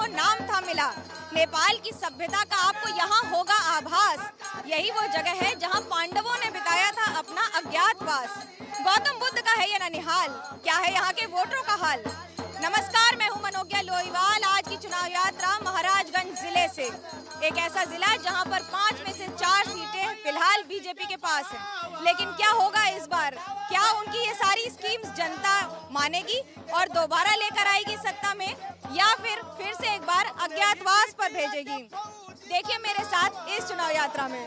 को नाम था मिला। नेपाल की सभ्यता का आपको यहाँ होगा आभास। यही वो जगह है जहाँ पांडवों ने बिताया था अपना अज्ञातवास। गौतम बुद्ध का है ये ननिहाल, क्या है यहाँ के वोटरों का हाल। नमस्कार, मैं हूँ मनोज्ञा लोईवाल। आज की चुनाव यात्रा महाराजगंज जिले से, एक ऐसा जिला जहाँ पर 5 में से 4 सीटें फिलहाल बीजेपी के पास हैं। लेकिन क्या होगा इस बार, क्या उनकी ये सारी स्कीम्स जनता मानेगी और दोबारा लेकर आएगी सत्ता में, या फिर से एक बार अज्ञातवास पर भेजेगी। देखिए मेरे साथ इस चुनाव यात्रा में।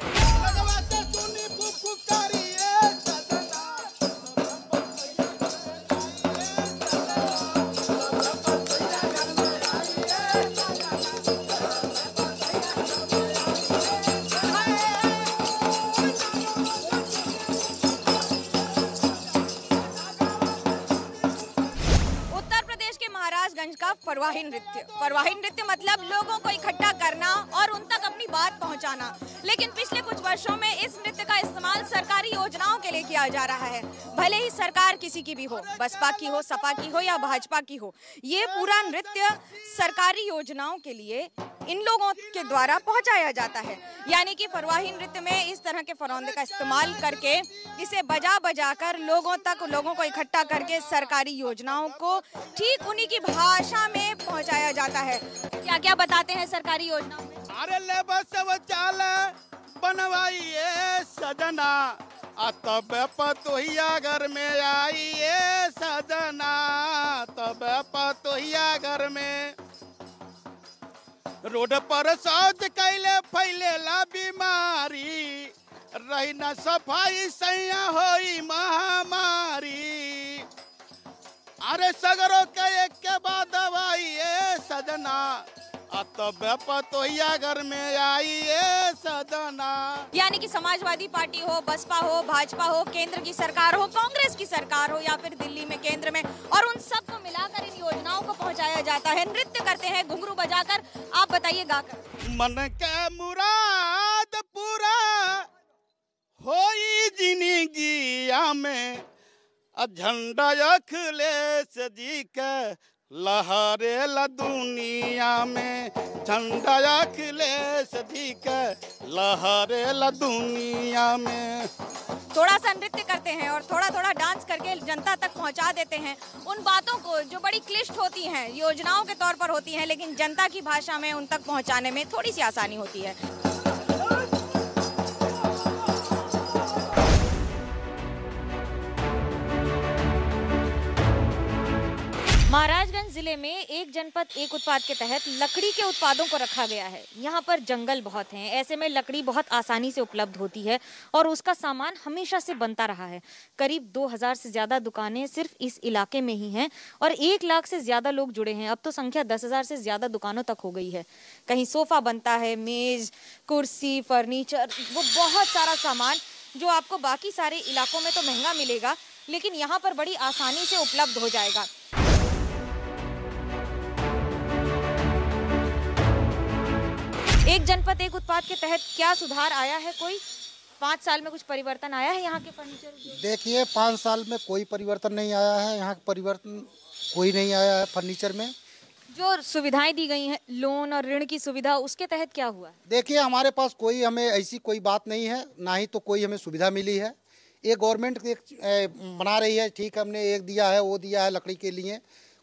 का फरवाही नृत्य मतलब लोगों को इकट्ठा करना और उन तक अपनी बात पहुंचाना। लेकिन पिछले कुछ वर्षों में इस नृत्य का इस्तेमाल सरकारी योजनाओं के लिए किया जा रहा है। भले ही सरकार किसी की भी हो, बसपा की हो, सपा की हो या भाजपा की हो, ये पूरा नृत्य सरकारी योजनाओं के लिए इन लोगों के द्वारा पहुंचाया जाता है। यानी कि फरवाही नृत्य में इस तरह के फरौंदे का इस्तेमाल करके इसे बजा कर लोगों को इकट्ठा करके सरकारी योजनाओं को ठीक उन्हीं की भाषा में पहुंचाया जाता है। क्या क्या बताते हैं सरकारी योजनाओं में? अरे ले बस शौचालय बनवाइए सजना, तब पतोहिया घर में आइए सजना, तब पतोहिया घर में। रोड पर शौच कैले फैलेला बीमारी, रही न सफाई सैया होई महामारी। अरे सगरों के एक के बाद दवाइए सजना, तब पतोहिया घर में आइए सजना। यानी कि समाजवादी पार्टी हो, बसपा हो, भाजपा हो, केंद्र की सरकार हो, कांग्रेस की सरकार हो या फिर दिल्ली में केंद्र में, और उन सबको मिलाकर इन योजनाओं को पहुंचाया जाता है। नृत्य करते हैं घुंघरू बजाकर। आप बताइए गाकर। मन के मुराद पूरा होई जिंदगिया में, झंडा अखिलेश जी के लहरेला दुनिया में, झंडा अखिलेश जी के लहरेला दुनिया में। थोड़ा सा नृत्य करते हैं और थोड़ा थोड़ा डांस करके जनता तक पहुंचा देते हैं उन बातों को जो बड़ी क्लिष्ट होती हैं, योजनाओं के तौर पर होती हैं, लेकिन जनता की भाषा में उन तक पहुंचाने में थोड़ी सी आसानी होती है। महाराजगंज जिले में एक जनपद एक उत्पाद के तहत लकड़ी के उत्पादों को रखा गया है। यहाँ पर जंगल बहुत हैं, ऐसे में लकड़ी बहुत आसानी से उपलब्ध होती है और उसका सामान हमेशा से बनता रहा है। करीब 2000 से ज्यादा दुकानें सिर्फ इस इलाके में ही हैं और 1 लाख से ज्यादा लोग जुड़े हैं। अब तो संख्या 10,000 से ज्यादा दुकानों तक हो गई है। कहीं सोफा बनता है, मेज, कुर्सी, फर्नीचर, वो बहुत सारा सामान जो आपको बाकी सारे इलाकों में तो महंगा मिलेगा, लेकिन यहाँ पर बड़ी आसानी से उपलब्ध हो जाएगा। एक जनपद एक उत्पाद के तहत क्या सुधार आया है? कोई 5 साल में कुछ परिवर्तन आया है यहाँ के फर्नीचर? देखिए 5 साल में कोई परिवर्तन नहीं आया है। यहाँ परिवर्तन कोई नहीं आया है फर्नीचर में। जो सुविधाएं दी गई हैं, लोन और ऋण की सुविधा, उसके तहत क्या हुआ? देखिए हमारे पास कोई हमें ऐसी कोई बात नहीं है, ना ही तो कोई हमें सुविधा मिली है। ये गवर्नमेंट बना रही है, ठीक, हमने एक दिया है, वो दिया है लकड़ी के लिए।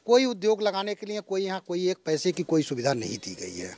कोई उद्योग लगाने के लिए कोई यहाँ कोई एक पैसे की कोई सुविधा नहीं दी गई है।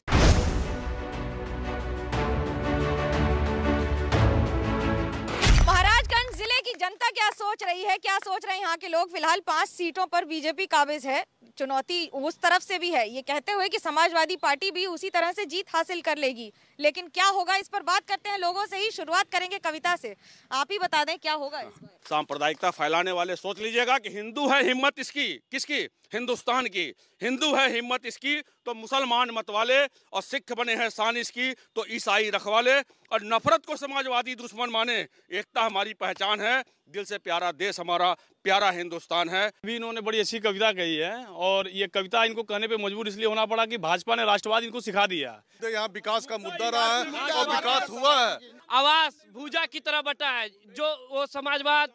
जनता क्या सोच रही है, क्या सोच रहे हैं यहाँ के लोग? फिलहाल 5 सीटों पर बीजेपी काबिज है। चुनौती उस तरफ से भी है, ये कहते हुए कि समाजवादी पार्टी भी उसी तरह से जीत हासिल कर लेगी। लेकिन क्या होगा, इस पर बात करते हैं लोगों से ही। शुरुआत करेंगे कविता से। आप ही बता दें क्या होगा इस बार। सांप्रदायिकता फैलाने वाले सोच लीजिएगा कि हिंदू है हिम्मत इसकी, किसकी? हिंदुस्तान की। हिंदू है हिम्मत इसकी तो मुसलमान मत वाले, और सिख बने हैं शान इसकी तो ईसाई रखवाले, और नफरत को समाजवादी दुश्मन माने। एकता हमारी पहचान है, दिल से प्यारा देश हमारा, प्यारा हिंदुस्तान है। अभी इन्होंने बड़ी अच्छी कविता कही है और ये कविता इनको कहने पे मजबूर इसलिए होना पड़ा कि भाजपा ने राष्ट्रवाद इनको सिखा दिया। तो यहाँ विकास का मुद्दा रहा है और विकास हुआ है। आवाज भूजा की तरह बटा है, जो वो समाजवाद,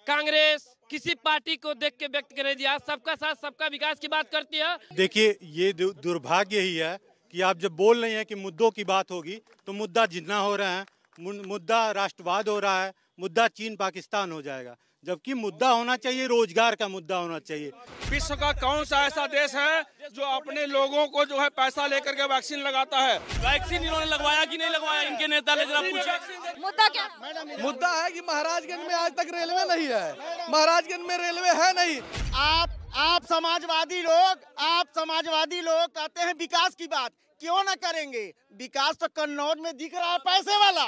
कांग्रेस, किसी पार्टी को देख के व्यक्त कर दिया। सबका साथ सबका विकास की बात करती है। देखिए, ये दुर्भाग्य ही है कि आप जब बोल रहे हैं कि मुद्दों की बात होगी तो मुद्दा जितना हो रहा है, मुद्दा राष्ट्रवाद हो रहा है, मुद्दा चीन पाकिस्तान हो जाएगा, जबकि मुद्दा होना चाहिए रोजगार का मुद्दा होना चाहिए। विश्व का कौन सा ऐसा देश है जो अपने लोगों को जो है पैसा लेकर के वैक्सीन लगाता है? वैक्सीन इन्होंने लगवाया कि नहीं लगवाया, इनके नेता ने जरा पूछे। मुद्दा क्या? मुद्दा है कि महाराजगंज में आज तक रेलवे नहीं है, महाराजगंज में रेलवे है नहीं। आप समाजवादी लोग कहते हैं विकास की बात, क्यों ना करेंगे? विकास तो कन्नौज में दिख रहा है, पैसे वाला,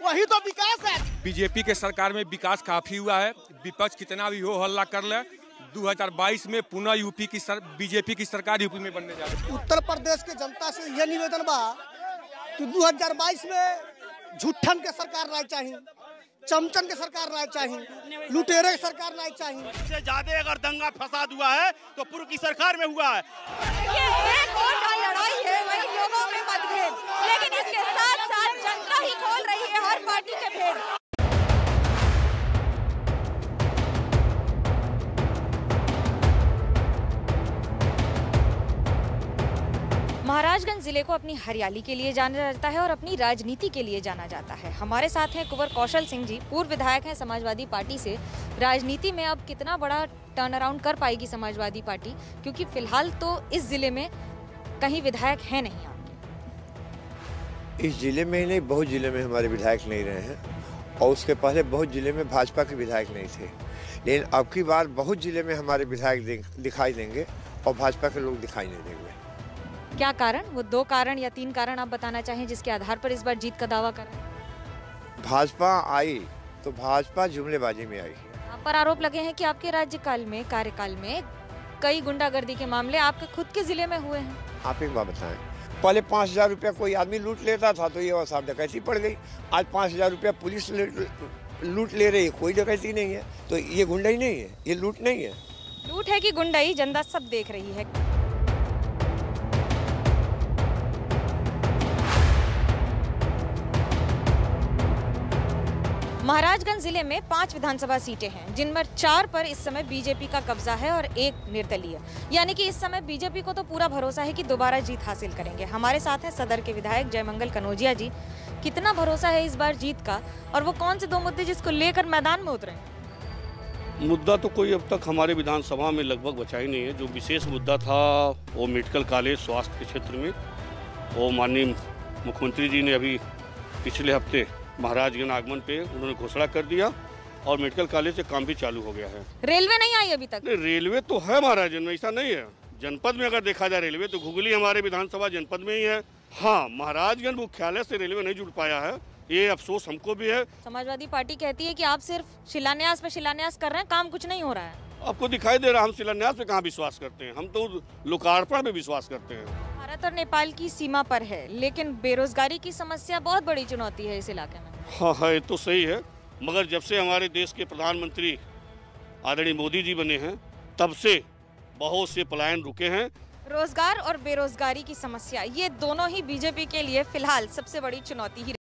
वही तो विकास है। बीजेपी के सरकार में विकास काफी हुआ है। विपक्ष कितना भी हो हल्ला कर ले, 2022 में पुनः बीजेपी की सरकार यूपी में बनने जा रही है। उत्तर प्रदेश के जनता से यह निवेदन बा कि 2022 में झूठन के सरकार नहीं चाहिए, चमचन के सरकार नहीं चाहिए, लुटेरे की सरकार नहीं चाहिए। इससे ज्यादा अगर दंगा फसाद हुआ है तो पूर्व की सरकार में हुआ है। ये एक वोट का लड़ाई है, वही लोगों में मतभेद, लेकिन इसके साथ साथ जनता ही खोल रही है हर पार्टी के भेद। महाराजगंज जिले को अपनी हरियाली के लिए जाना जाता है और अपनी राजनीति के लिए जाना जाता है। हमारे साथ हैं कुंवर कौशल सिंह जी, पूर्व विधायक हैं समाजवादी पार्टी से। राजनीति में अब कितना बड़ा टर्न अराउंड कर पाएगी समाजवादी पार्टी, क्योंकि फिलहाल तो इस जिले में कहीं विधायक है नहीं आपके? इस जिले में ही नहीं, बहुत जिले में हमारे विधायक नहीं रहे हैं, और उसके पहले बहुत जिले में भाजपा के विधायक नहीं थे। लेकिन अब की बार बहुत जिले में हमारे विधायक दिखाई देंगे और भाजपा के लोग दिखाई नहीं देंगे। क्या कारण? वो 2 कारण या 3 कारण आप बताना चाहें जिसके आधार पर इस बार जीत का दावा करें? भाजपा आई तो भाजपा जुमलेबाजी में आई। आप पर आरोप लगे हैं कि आपके कार्यकाल में कई गुंडागर्दी के मामले आपके खुद के जिले में हुए हैं। आप एक बात बताएं, पहले 5,000 रुपया कोई आदमी लूट लेता था तो ये साहब डकैती पड़ गई। आज 5,000 रुपया पुलिस लूट ले रही है, कोई डकैती नहीं है, तो ये गुंडाई नहीं है, ये लूट नहीं है। लूट है कि गुंडाई, जनता सब देख रही है। महाराजगंज जिले में 5 विधानसभा सीटें हैं, जिनमें 4 पर इस समय बीजेपी का कब्जा है और 1 निर्दलीय। यानी कि इस समय बीजेपी को तो पूरा भरोसा है कि दोबारा जीत हासिल करेंगे। हमारे साथ हैं सदर के विधायक जयमंगल कनौजिया जी। कितना भरोसा है इस बार जीत का, और वो कौन से 2 मुद्दे जिसको लेकर मैदान में उतरे? मुद्दा तो कोई अब तक हमारे विधानसभा में लगभग बचा ही नहीं है। जो विशेष मुद्दा था वो मेडिकल कॉलेज स्वास्थ्य के क्षेत्र में, वो माननीय मुख्यमंत्री जी ने अभी पिछले हफ्ते महाराजगंज आगमन पे उन्होंने घोषणा कर दिया और मेडिकल कॉलेज से काम भी चालू हो गया है। रेलवे नहीं आई अभी तक? नहीं, रेलवे तो है महाराजगंज में, ऐसा नहीं है। जनपद में अगर देखा जाए रेलवे तो घुगली हमारे विधानसभा जनपद में ही है। हाँ, महाराजगंज मुख्यालय से रेलवे नहीं जुड़ पाया है, ये अफसोस हमको भी है। समाजवादी पार्टी कहती है कि आप सिर्फ शिलान्यास पे शिलान्यास कर रहे हैं, काम कुछ नहीं हो रहा है। आपको दिखाई दे रहा है, हम शिलान्यास पे कहाँ विश्वास करते हैं, हम तो लोकार्पण पे विश्वास करते हैं। भारत और नेपाल की सीमा पर है, लेकिन बेरोजगारी की समस्या बहुत बड़ी चुनौती है इस इलाके में। हाँ, ये तो सही है, मगर जब से हमारे देश के प्रधानमंत्री आदरणीय मोदी जी बने हैं तब से बहुत से पलायन रुके हैं। रोजगार और बेरोजगारी की समस्या, ये दोनों ही बीजेपी के लिए फिलहाल सबसे बड़ी चुनौती ही